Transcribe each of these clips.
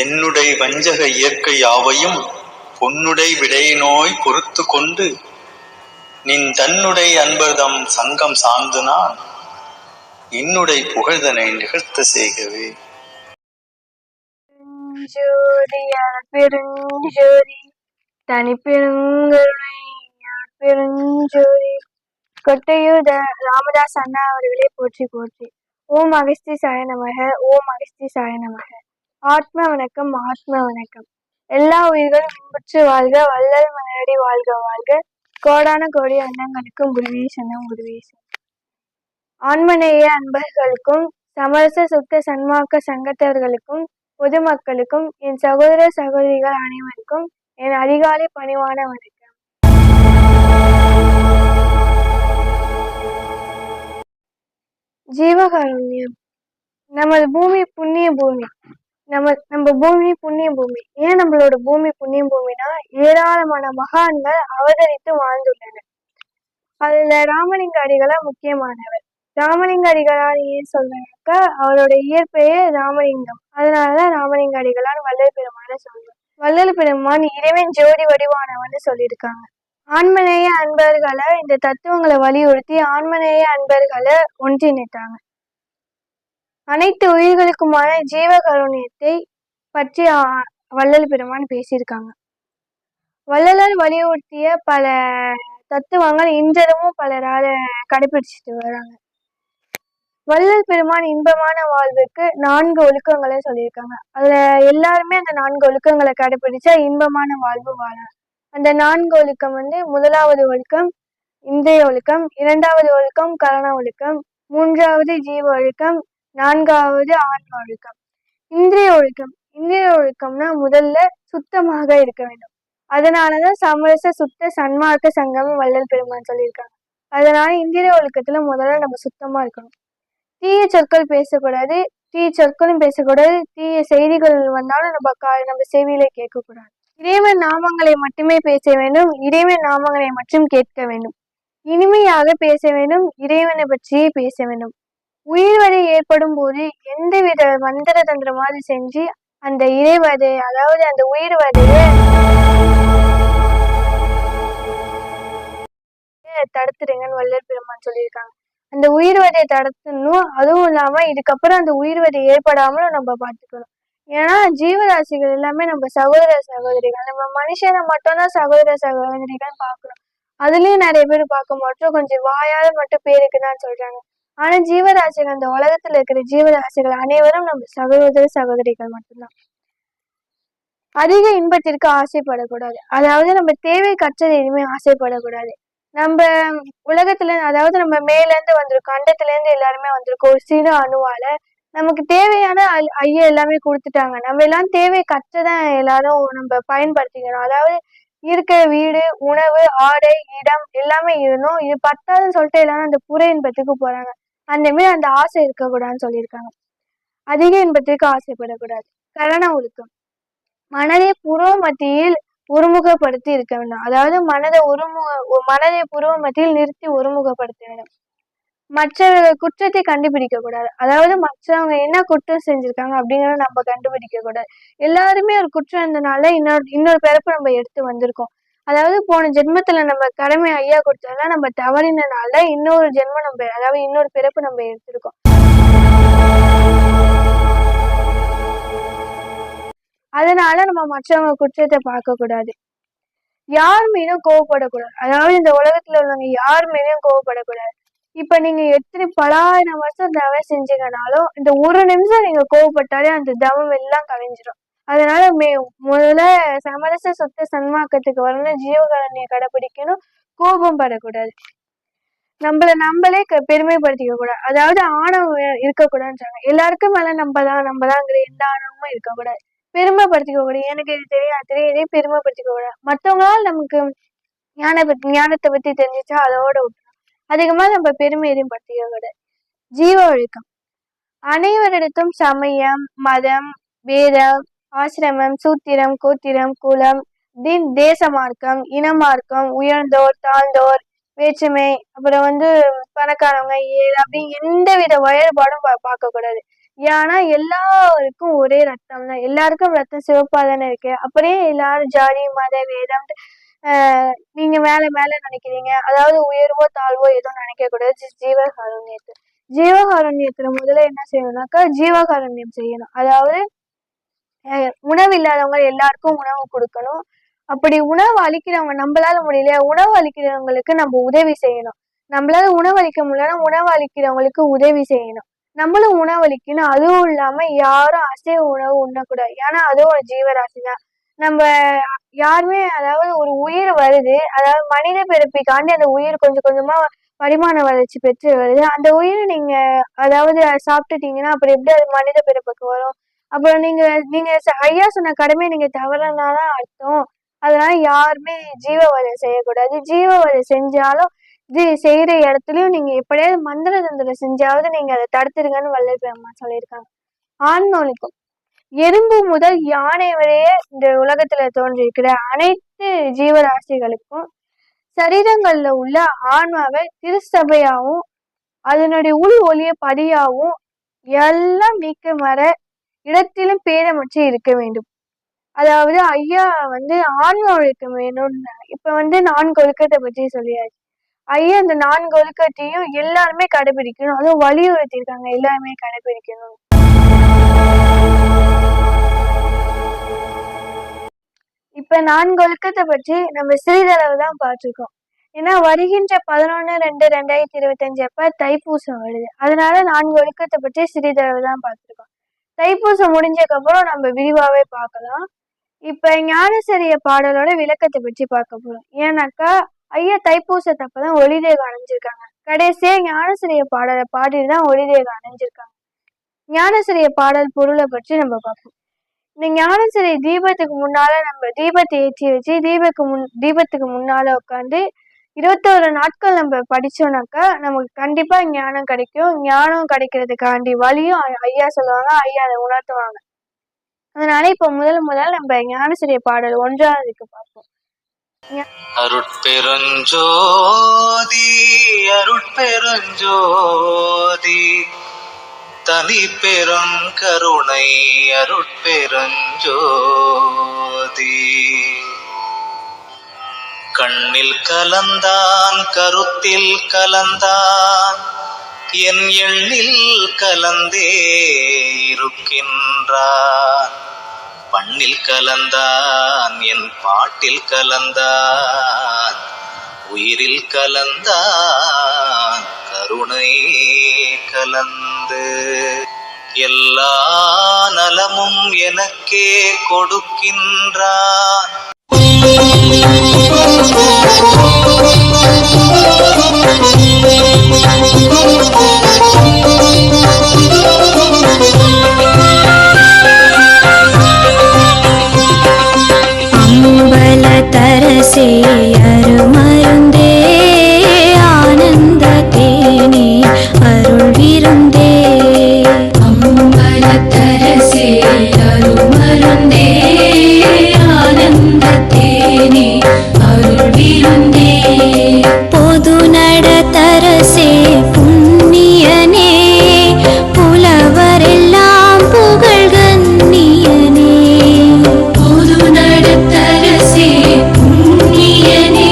என்னுடை வஞ்சக இயற்கை யாவையும் பொன்னுடை விடைநோய் பொறுத்து கொண்டு நின் தன்னுடை அன்பர்தம் சங்கம் சார்ந்து நான் என்னுடை புகழ்தனை நிகழ்த்த செய்கவே. பெருஞ்சோதி தனி பெருங்கருணை பெருஞ்சோதி கொட்டையூர் ராமதாஸ் அண்ணா அவர்களே போற்றி போற்றி. ஓம் அகஸ்தி சாய நமக, ஓம் அகஸ்தி சாய நமக. ஆத்ம வணக்கம், ஆத்ம வணக்கம். எல்லா உயிர்களும் இன்புற்று வாழ்க, வள்ளல் மலரடி வாழ்க வாழ்க. கோடான கோடி அண்ணங்களுக்கும் குருவேசனம் குருவேசனம். ஆன்மநேய அன்பர்களுக்கும் சமரச சுத்த சன்மார்க்க சங்கத்தவர்களுக்கும் பொதுமக்களுக்கும் என் சகோதர சகோதரிகள் அனைவருக்கும் என் அதிகாலை பணிவான வணக்கம். ஜீவகாருண்யம். நமது பூமி புண்ணிய பூமி. நம்ம பூமி புண்ணிய பூமி. ஏன் நம்மளோட பூமி புண்ணிய பூமினா, ஏராளமான மகான்கள் அவதரித்து வாழ்ந்துள்ளனர். அதுல ராமலிங்க அடிகளா முக்கியமானவர். ராமலிங்க அடிகளார் ஏன் சொல்றாக்கா, அவரோட இயற்பெயே ராமலிங்கம். அதனாலதான் ராமலிங்க அடிகளார் வள்ளல் பெருமான சொல்றோம். வள்ளல் பெருமான் இறைவன் ஜோதி வடிவானவன்னு சொல்லியிருக்காங்க. ஆன்மநேய அன்பர்களை இந்த தத்துவங்களை வலியுறுத்தி ஆன்மநேய அன்பர்களை ஒன்றிணைத்தாங்க. அனைத்து உயிர்களுக்குமான ஜீவகருண்யத்தை பற்றி வள்ளல் பெருமான் பேசியிருக்காங்க. வள்ளலார் வலியுறுத்திய பல தத்துவங்கள் இன்றளவும் பலரால கடைபிடிச்சிட்டு வராங்க. வள்ளல் பெருமான் இன்பமான வாழ்வுக்கு 4 ஒழுக்கங்களை சொல்லியிருக்காங்க. அதுல எல்லாருமே அந்த 4 ஒழுக்கங்களை கடைபிடிச்சா இன்பமான வாழ்வு வாழலாம். அந்த 4 ஒழுக்கம் முதலாவது ஒழுக்கம் இந்திரிய ஒழுக்கம், 2வது ஒழுக்கம் கரண ஒழுக்கம், 3வது ஜீவ ஒழுக்கம், 4வது ஆன்ம ஒழுக்கம். இந்திரிய ஒழுக்கம்னா முதல்ல சுத்தமாக இருக்க வேண்டும். அதனாலதான் சமரச சுத்த சன்மார்க்க சங்கம் வள்ளல் பெருமான் சொல்லியிருக்காங்க. அதனால இந்திரிய ஒழுக்கத்துல முதல்ல நம்ம சுத்தமா இருக்கணும். தீய சொற்கள் பேசக்கூடாது, தீய சொற்களும் பேசக்கூடாது. தீய செய்திகள் வந்தாலும் நம்ம செவியில கேட்கக்கூடாது. இறைவன் நாமங்களை மட்டுமே பேச வேண்டும், இறைவன் நாமங்களை மட்டும் கேட்க வேண்டும். இனிமையாக பேச வேண்டும், இறைவனை பற்றியே பேச வேண்டும். உயிர்வதை ஏற்படும் போது எந்தவித மந்திர தந்திரமாவது செஞ்சு அந்த இறைவதை, அதாவது அந்த உயிர்வதைய தடுத்துடுங்கன்னு வள்ளல் பெருமான் சொல்லியிருக்காங்க. அந்த உயிர்வதையை தடுத்துடணும். அதுவும் இல்லாம இதுக்கப்புறம் அந்த உயிர்வதை ஏற்படாமலும் நம்ம பார்த்துக்கணும். ஏன்னா ஜீவராசிகள் எல்லாமே நம்ம சகோதர சகோதரிகள். நம்ம மனுஷனை மட்டும்தான் சகோதர சகோதரிகள் பார்க்கணும். அதுலயும் நிறைய பேர் பார்க்க மாட்டோம், கொஞ்சம் வாயால மட்டும் பேருக்குதான் சொல்றாங்க. ஆனா ஜீவராசிகள், அந்த உலகத்துல இருக்கிற ஜீவராசிகள் அனைவரும் நம்ம சகோதர சகோதரிகள் மட்டும்தான். அதிக இன்பத்திற்கு ஆசைப்படக்கூடாது. அதாவது நம்ம தேவைக்கற்றது எதுவுமே ஆசைப்படக்கூடாது. நம்ம உலகத்துல, அதாவது நம்ம மேல இருந்து வந்திருக்கோம், அண்டத்துல இருந்து எல்லாருமே வந்திருக்கோம். ஒரு சிறு அணுவால நமக்கு தேவையான ஐயா எல்லாமே கொடுத்துட்டாங்க. நம்ம எல்லாம் தேவைக்கற்றதான் எல்லாரும் நம்ம பயன்படுத்திக்கணும். அதாவது இருக்கிற வீடு, உணவு, ஆடை, இடம் எல்லாமே இருந்தோம். இது பத்தாதுன்னு சொல்லிட்டு எல்லாரும் அந்த புற இன்பத்துக்கு போறாங்க. அந்த மாதிரி அந்த ஆசை இருக்கக்கூடாதுன்னு சொல்லியிருக்காங்க. அதிக இன்பத்திற்கு ஆசைப்படக்கூடாது. கரண ஒழுக்கம். மனதை புருவ மத்தியில் ஒருமுகப்படுத்தி இருக்க வேண்டும். அதாவது மனதை புருவ மத்தியில் நிறுத்தி ஒருமுகப்படுத்த வேண்டும். மற்றவர்கள் குற்றத்தை கண்டுபிடிக்க கூடாது. அதாவது மற்றவங்க என்ன குற்றம் செஞ்சிருக்காங்க அப்படிங்கிறத நம்ம கண்டுபிடிக்க கூடாது. எல்லாருமே ஒரு குற்றம் இருந்தனால இன்னொரு பிறப்பு நம்ம எடுத்து வந்திருக்கோம். அதாவது போன ஜென்மத்துல நம்ம கடமை ஐயா கொடுத்ததுல நம்ம தவறினால இன்னொரு ஜென்மம் நம்ம, அதாவது இன்னொரு பிறப்பு நம்ம எடுத்திருக்கோம். அதனால நம்ம மற்றவங்க குற்றத்தை பார்க்க கூடாது. யார் மீதும் கோவப்படக்கூடாது. அதாவது இந்த உலகத்துல உள்ளவங்க யார் மீதும் கோவப்படக்கூடாது. இப்ப நீங்க எத்தனை பலாயிரம் வருஷம் தவம் செஞ்சீங்கனாலும் இந்த ஒரு நிமிஷம் நீங்க கோவப்பட்டாலே அந்த தவம் எல்லாம் கலைஞ்சிடும். அதனால முதல்ல சமரச சுத்த சன்மார்க்கத்துக்கு வரணும், ஜீவகாரண்யை கடைபிடிக்கணும், கோபம் படக்கூடாது. நம்மளே பெருமைப்படுத்திக்க கூடாது. அதாவது ஆணவம் இருக்கக்கூடாதுன்னு எல்லாருக்கும் மேல நம்மதாங்கிற எந்த ஆணவமும் இருக்கக்கூடாது. பெருமைப்படுத்திக்க கூடாது. எனக்கு இது தெரியாது பெருமைப்படுத்திக்க கூடாது. மற்றவங்களால நமக்கு ஞானத்தை பத்தி தெரிஞ்சிச்சா அதோட விட்டுரும். அதிகமா நம்ம பெருமை எதையும் படுத்திக்க கூடாது. ஜீவ ஒழுக்கம். அனைவரிடத்தும் சமயம், மதம், வேதம், ஆசிரமம், சூத்திரம், கோத்திரம், குலம், தேச மார்க்கம், இனமார்க்கம், உயர்ந்தோர், தாழ்ந்தோர், வேற்றுமை, அப்புறம் பணக்காரவங்க, ஏழை, அப்படி எந்த வித வேறுபாடும் பார்க்க கூடாது. ஏன்னா எல்லாருக்கும் ஒரே ரத்தம் தான், எல்லாருக்கும் ரத்தம் சிவப்பா தானே இருக்கு. அப்படியே எல்லாரும் ஜாதி மத வேதம் நீங்க மேல மேல நினைக்கிறீங்க, அதாவது உயர்வோ தாழ்வோ எதுவும் நினைக்க கூடாது. ஜீவகாருண்யத்துல முதல்ல என்ன செய்யணும்னாக்கா ஜீவகாருண்யம் செய்யணும். அதாவது உணவு இல்லாதவங்க எல்லாருக்கும் உணவு கொடுக்கணும். அப்படி உணவு அளிக்கிறவங்க நம்மளால முடியல, உணவு அளிக்கிறவங்களுக்கு நம்ம உதவி செய்யணும். நம்மளால உணவு அளிக்க முடியலன்னா உணவு அளிக்கிறவங்களுக்கு உதவி செய்யணும். நம்மளும் உணவு அளிக்கணும். அதுவும் இல்லாம யாரும் அசைவ உணவு உண்ணக்கூடாது, ஏன்னா அதுவும் ஒரு ஜீவராசி தான். நம்ம யாருமே, அதாவது ஒரு உயிர் வருது, அதாவது மனித பிறப்பிக்காண்டி அந்த உயிர் கொஞ்சம் கொஞ்சமா பரிமாண வளர்ச்சி பெற்று வருது. அந்த உயிரை நீங்க அதாவது சாப்பிட்டுட்டீங்கன்னா அப்புறம் எப்படி அது மனித பிறப்புக்கு வரும்? அப்புறம் நீங்க நீங்க ஐயா சொன்ன கடமையை நீங்க தவறனாதான் அர்த்தம். அதனால யாருமே ஜீவ வதை செய்யக்கூடாது. ஜீவ வதை செஞ்சாலும் இது செய்யற இடத்துலயும் நீங்க எப்படியாவது மந்திர தந்திரம் செஞ்சாவது நீங்க அதை தடுத்துருங்கன்னு வள்ளல் பெருமான் சொல்லியிருக்காங்க. ஆன்மொழிக்கும் எறும்பு முதல் யானை வரைய இந்த உலகத்துல தோன்றிருக்கிற அனைத்து ஜீவராசிகளுக்கும் சரீரங்கள்ல உள்ள ஆன்மாவை திருச்சபையாவும் அதனுடைய உள் ஒளிய படியாவும் எல்லாம் நீக்க வர இடத்திலும் பேதமற்று இருக்க வேண்டும். அதாவது ஐயா ஆன்ம ஒழுக்கம் வேணும்னு இப்ப 4 ஒழுக்கத்தை பற்றி சொல்லியாச்சு. ஐயா இந்த 4 ஒழுக்கத்தையும் எல்லாருமே கடைபிடிக்கணும், அதுவும் வலியுறுத்திருக்காங்க எல்லாருமே கடைபிடிக்கணும். இப்ப 4 ஒழுக்கத்தை பற்றி நம்ம சிறிதளவு தான் பார்த்துருக்கோம். ஏன்னா வருகின்ற 11/2/2025 அப்ப தைப்பூசம் வருது. அதனால 4 ஒழுக்கத்தை பற்றி சிறிதளவு தான் பார்த்துருக்கோம். தைப்பூசம் முடிஞ்சதுக்கு அப்புறம் நம்ம விரிவாவே பார்க்கலாம். இப்ப ஞானசரிய பாடலோட விளக்கத்தை பற்றி பார்க்க போறோம். ஏன்னாக்கா ஐயா தைப்பூசத்தப்பதான் ஒளிதேகம் அணைஞ்சிருக்காங்க. கடைசியா ஞானசரிய பாடலை பாடிதான் ஒளிதேகம் அணைஞ்சிருக்காங்க. ஞானசரிய பாடல் பொருளை பற்றி நம்ம பார்ப்போம். இந்த ஞானசரிய தீபத்துக்கு முன்னால நம்ம தீபத்தை ஏற்றி வச்சு தீபத்துக்கு முன்னால உட்காந்து 21 நாட்கள் நம்ம படிச்சோம்னாக்கா நமக்கு கண்டிப்பா ஞானம் கிடைக்கும். ஞானம் கிடைக்கிறதுக்காண்டி வழியும் ஐயா சொல்லுவாங்க, ஐயா அதை உணர்த்துவாங்க. அதனால இப்ப முதல் நம்ம ஞானசரிய பாடல் 1ஆவதுக்கு பார்ப்போம். அருட்பெருஞ்சோதி அருட்பெருஞ்சோதி தனி பெரும் கருணை அருட்பெருஞ்சோதி கண்ணில் கலந்தான் கருத்தில் கலந்தான் என் எண்ணில் கலந்தே இருக்கின்றான் பண்ணில் கலந்தான் என் பாட்டில் கலந்தான் உயிரில் கலந்தான் கருணை கலந்து எல்லா நலமும் எனக்கே கொடுக்கின்றான். அம்பல தரசே அருமருந்தே ஆனந்த தேனே அருள் விருந்தே அம்பல தரசே அருமருந்தே ஆனந்த தேனே அருள் விருந்தே பொது நட தரசே புண்ணியனே புலவரெல்லாம் புகழ் கண்ணியனே பொது நடத்தரசே புண்ணியனே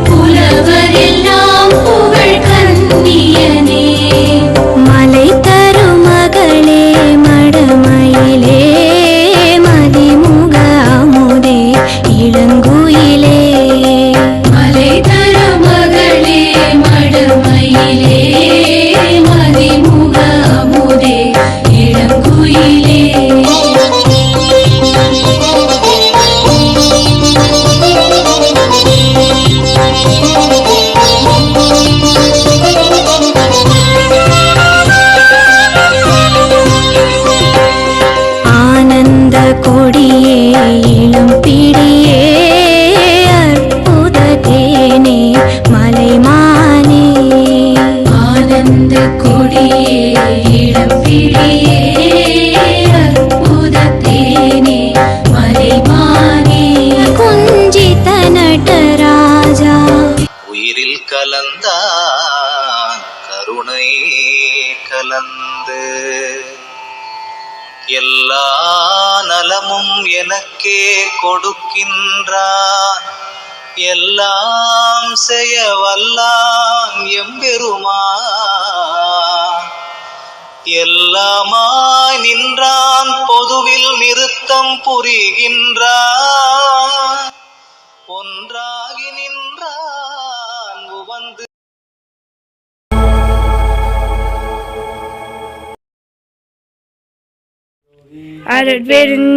புலவரெல்லாம் புகழ் கண்ணியனே மலை தரும் மகளே மடமயிலே மதிமுக அமுதே இளங்குயிலே மலை தரும் மகளே மடமயிலே மதிமுக அமுதே இளங்குயிலே ஆனந்த கொடியே இளம் பிடியே அற்புத தேனே மலைமானே ஆனந்த கொடியே இளம் பிடியே அற்புத தேனே மலைமானே குஞ்சித நடராஜா உயிரில் கலந்தான் கருணை கலந்து எல்லா நலமும் எனக்கே கொடுக்கின்றான், எல்லாம் செய்ய வல்லான் எம்பெருமான். எல்லாமாய் நின்றான், பொதுவில் நிறுத்தம் புரிகின்றான், ஒன்றாகி நின்றான் உவந்து. அருட்பெருஞ்